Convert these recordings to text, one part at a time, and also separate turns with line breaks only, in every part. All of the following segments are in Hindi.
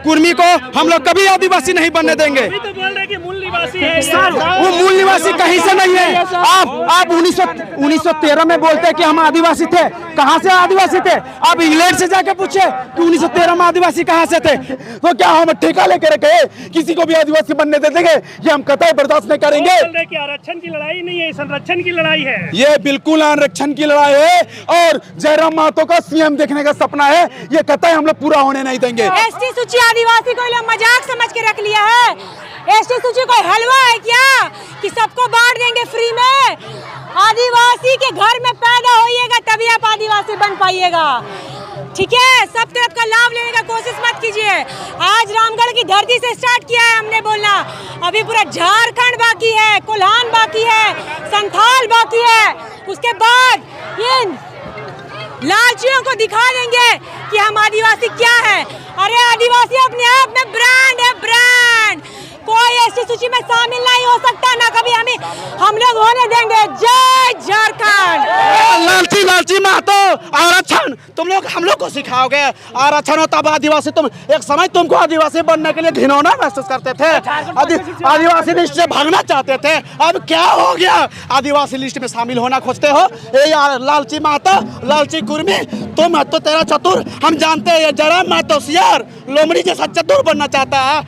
कुर्मी को हम लोग कभी आदिवासी नहीं बनने देंगे।
अभी तो बोल रहे कि मूल निवासी है
सर, वो मूल निवासी कहीं से नहीं है। आप 1913 में बोलते हैं कि हम आदिवासी थे, कहाँ से आदिवासी थे? आप इंग्लैंड से जाके पूछे कि 1913 में आदिवासी कहाँ से थे। तो क्या हम ठेका लेकर रखे किसी को भी आदिवासी बनने दे देंगे? ये हम कतई बर्दाश्त नहीं करेंगे।
बोल रहे कि आरक्षण की लड़ाई नहीं है, संरक्षण की लड़ाई है।
ये बिल्कुल आरक्षण की लड़ाई है और जयराम महतो का सीएम देखने का सपना है, ये कतई हम लोग पूरा होने नहीं देंगे।
एसटी सूची आदिवासी को लोग मजाक समझ के रख लिया है। एसटी सूची कोई हलवा है क्या कि सबको बांट देंगे फ्री में? आदिवासी के घर में पैदा होइएगा तभी आप आदिवासी बन पाइएगा, ठीक है? सब तरफ का लाभ लेने का कोशिश मत कीजिए। आज रामगढ़ की धरती से स्टार्ट किया है हमने बोलना, अभी पूरा झारखंड बाकी है, कोल्हान बाकी है, संथाल बाकी है। उसके बाद इन लालचियों को दिखा देंगे कि हम आदिवासी क्या है। अरे आदिवासी अपने आप में ब्रांड है, ब्रांड। कोई ऐसी सूची में शामिल नहीं हो सकता, ना कभी हम लोग होने देंगे। जय झारखंड।
लालची महतो आरक्षण तुम लोग हम लोग को सिखाओगे? आरक्षण हो तब आदिवासी। तुम एक समय तुमको आदिवासी बनने के लिए घिनौना महसूस करते थे, आदिवासी लिस्ट से भागना चाहते थे। अब क्या हो गया? आदिवासी लिस्ट में शामिल होना खोजते हो? लालची महतो, लालची कुर्मी, तुम तो तेरा चतुर हम जानते हैं। जरा महतो सियार लोमड़ी जैसा चतुर बनना चाहता है।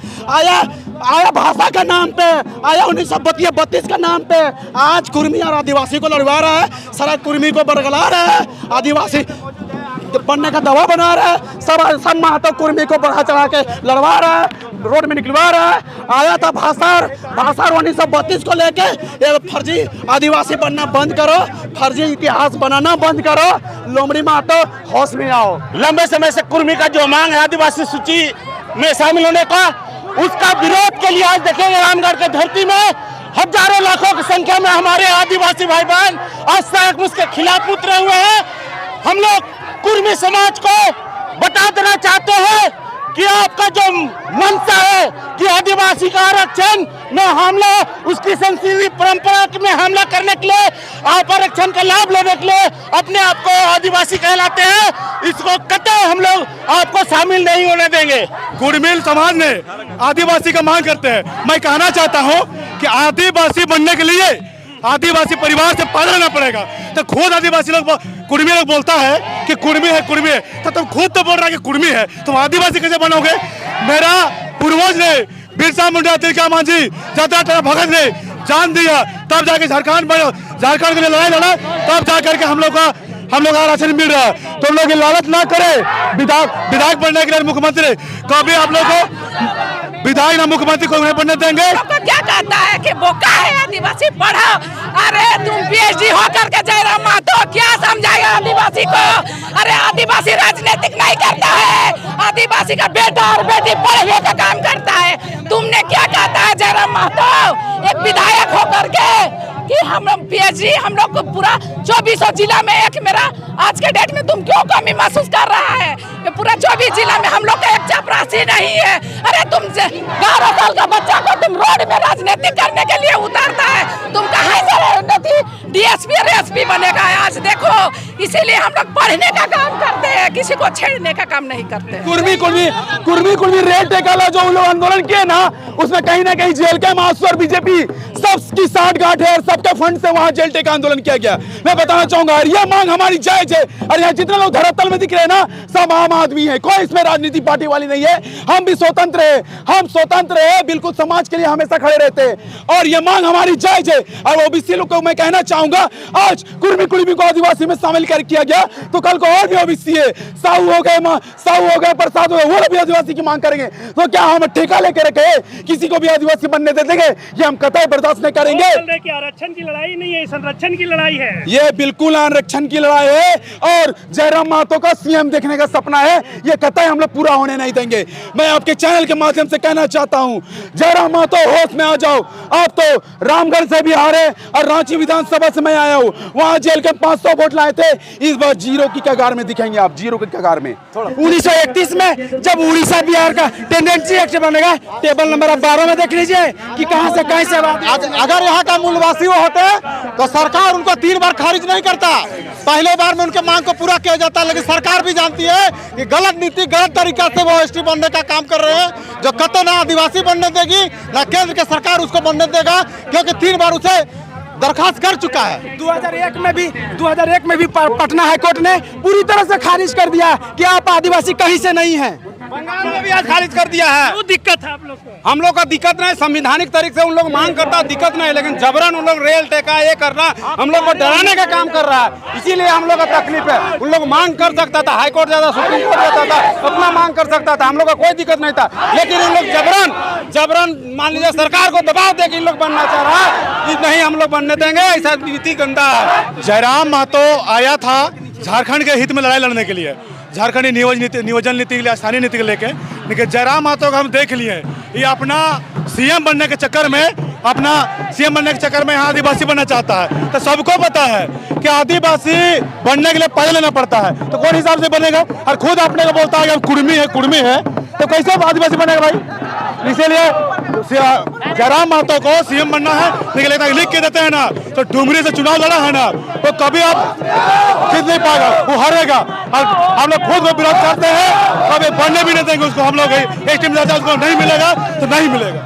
आया भाषा का नाम पे, आया 1932 का नाम पे, आज कुर्मी और आदिवासी को लड़वा रहा है। सारा कुर्मी को बरगला रहा है, आदिवासी बनने का दवा बना रहा है। सब महतो कुर्मी को बढ़ा चढ़ा के लड़वा रहा है, रोड में निकलवा रहा है। आया था भाषार 1932 को लेके, ये फर्जी आदिवासी बनना बंद करो, फर्जी इतिहास बनाना बंद करो। लोमड़ी महतो होश में आओ।
लंबे समय से कुर्मी का जो मांग है आदिवासी सूची में शामिल होने का, उसका विरोध के लिए आज देखेंगे रामगढ़ के धरती में हजारों लाखों की संख्या में हमारे आदिवासी भाई बहन आज तक उसके खिलाफ उतरे हुए हैं। हम लोग कुर्मी समाज को बता देना चाहते हैं कि आपका जो मंशा है कि आदिवासी का आरक्षण में हमला, उसकी संस्कृति परंपरा में हमला करने के लिए, आप आरक्षण का लाभ लेने के लिए अपने आप को आदिवासी कहलाते हैं, इसको कतई हम लोग आपको शामिल नहीं होने देंगे।
कुर्मी समाज ने आदिवासी का मांग करते हैं। मैं कहना चाहता हूं कि आदिवासी बनने के लिए आदिवासी परिवार से पैदा रहना पड़ेगा। तो खुद आदिवासी लोग कुर्मी लोग बोलता है कि कुर्मी है, तो तुम खुद तो बोल रहा है कि कुर्मी है, तुम आदिवासी कैसे बनोगे? मेरा पूर्वज ने बिरसा मुंडा, तिलका मांझी, जात्रा भगत ने जान दिया, तब जाके झारखंड के लिए लड़ाई लड़ा, तब जाकर के हम लोग आरक्षण मिल रहा है। तुम लोग लालच ना करे विधायक बनने के लिए मुख्यमंत्री, कभी आप लोग को विधायक ना मुख्यमंत्री को नहीं बनने देंगे।
क्या कहता है कि बोका है आदिवासी पढ़ो? अरे तुम पीएचडी हो करके जयराम महतो क्या समझाएगा आदिवासी को? अरे आदिवासी राजनीतिक नहीं करता है, आदिवासी का बेटा और बेटी पढ़ने का काम करता है। तुमने क्या कहता है जयराम महतो एक विधायक हो करके कि हम लोग पीएचडी, हम लोग को पूरा 24 जिला में एक मेरा आज के डेट में तुम क्यों कमी महसूस कर रहा है? कि पूरा 24 जिला में हम लोग का एक चपरासी नहीं है। अरे तुम 11 साल का बच्चा को तुम रोड में राजनीति करने के लिए उतारता है, तुम कहाँ से डीएसपी और एसपी बनेगा? आज देखो, इसीलिए हम लोग पढ़ने का काम करते हैं, किसी को छेड़ने का काम नहीं करते।
कुर्मी रेड टेकाला जो उन लोग आंदोलन किए ना, उसमें कहीं ना कहीं जेल के मासूम और बीजेपी सबकी साठगांठ है और सबके फंड से वहां जेल टेका आंदोलन किया गया। मैं बताना चाहूंगा यह मांग हमारी जायज है। और यहाँ जितने लोग धरातल में दिख रहे हैं ना, सब आम आदमी है, कोई इसमें राजनीति पार्टी वाली नहीं है। हम भी स्वतंत्र है, हम स्वतंत्र है, बिल्कुल समाज के लिए हमेशा खड़े रहते हैं और ये मांग हमारी जायज है। और ओबीसी लोग को मैं कहना चाहूंगा, आज कुर्मी को आदिवासी में शामिल कर किया गया, तो कल को और भी ओबीसी है, साहू हो गए, प्रसाद हो गए, वो भी आदिवासी की मांग करेंगे। तो क्या हम ठेका लेकर रखे किसी को भी आदिवासी बनने दे देंगे? ये हम कतई बर्दाश्त नहीं करेंगे।
कि आरक्षण की लड़ाई नहीं है, संरक्षण की लड़ाई है।
ये बिल्कुल आरक्षण की लड़ाई है और जयराम महतो का सीएम देखने का सपना है, ये कतई हम लोग पूरा होने नहीं देंगे। मैं आपके चैनल के माध्यम से कहना चाहता हूं, जयराम महतो होश में आ जाओ। आप तो रामगढ़ से भी हारे और रांची विधानसभा से मैं आया हूँ, वहाँ जेल के 500 वोट लाए थे, इस बार जीरो की कगार में दिखेंगे आप, जीरो की कगार में। 1931 में जब उड़ीसा बिहार का टेंडेंसी एक्ट बनेगा, टेबल नंबर 12 में देख लीजिए कि कहाँ से कैसे।
अगर यहाँ का मूलवासी वो होते तो सरकार उनको 3 बार खारिज नहीं करता, पहले बार में उनके मांग को पूरा किया जाता। लेकिन सरकार भी जानती है कि गलत नीति गलत तरीका से वो एसटी बनने का काम कर रहे हैं, जो कतई ना आदिवासी बनने देगी ना केंद्र की सरकार उसको बनने देगा, क्योंकि 3 बार उसे दरखास्त कर चुका है।
2001 में भी पटना हाईकोर्ट ने पूरी तरह से खारिज कर दिया कि आप आदिवासी कहीं से नहीं हैं।
बंगाल में भी आज खारिज कर दिया है।
क्यों दिक्कत है आप लोग को?
हम लोग का दिक्कत नहीं, संवैधानिक तरीके से उन लोग मांग करता दिक्कत नहीं, लेकिन जबरन उन लोग रेल टेका ये करना हम लोग को डराने का काम कर रहा है, इसीलिए हम लोग का तकलीफ है। उन लोग मांग कर सकता था, हाई कोर्ट जाता, सुप्रीम कोर्ट जाता था, अपना मांग कर सकता था, हम लोग का कोई दिक्कत नहीं था। लेकिन उन लोग जबरन मान लीजिए सरकार को दबाव दे के इन लोग बनना चाह रहा है, नहीं हम लोग बनने देंगे, ऐसा नीति गंदा है।
जयराम महतो आया था झारखंड के हित में लड़ाई लड़ने के लिए, झारखंडी नियोजन नीति के लिए, स्थानीय नीति को लेके। लेकिन जयराम महतो को हम देख लिए, ये अपना सीएम बनने के चक्कर में यहाँ आदिवासी बनना चाहता है। तो सबको पता है कि आदिवासी बनने के लिए पैसे लेना पड़ता है, तो कौन हिसाब से बनेगा? और खुद अपने को बोलता है कि हम कुर्मी है, तो कैसे आदिवासी बनेगा भाई? इसीलिए जयराम महतो को सीएम बनना है, लेकिन लिख के देते हैं ना, तो डुमरी से चुनाव लड़ा है ना, तो कभी आप जीत नहीं पाएगा, वो हारेगा। हम लोग खुद को विरोध करते हैं, कभी बनने भी नहीं देंगे उसको। हम लोग एक टीम उसको नहीं मिलेगा तो नहीं मिलेगा।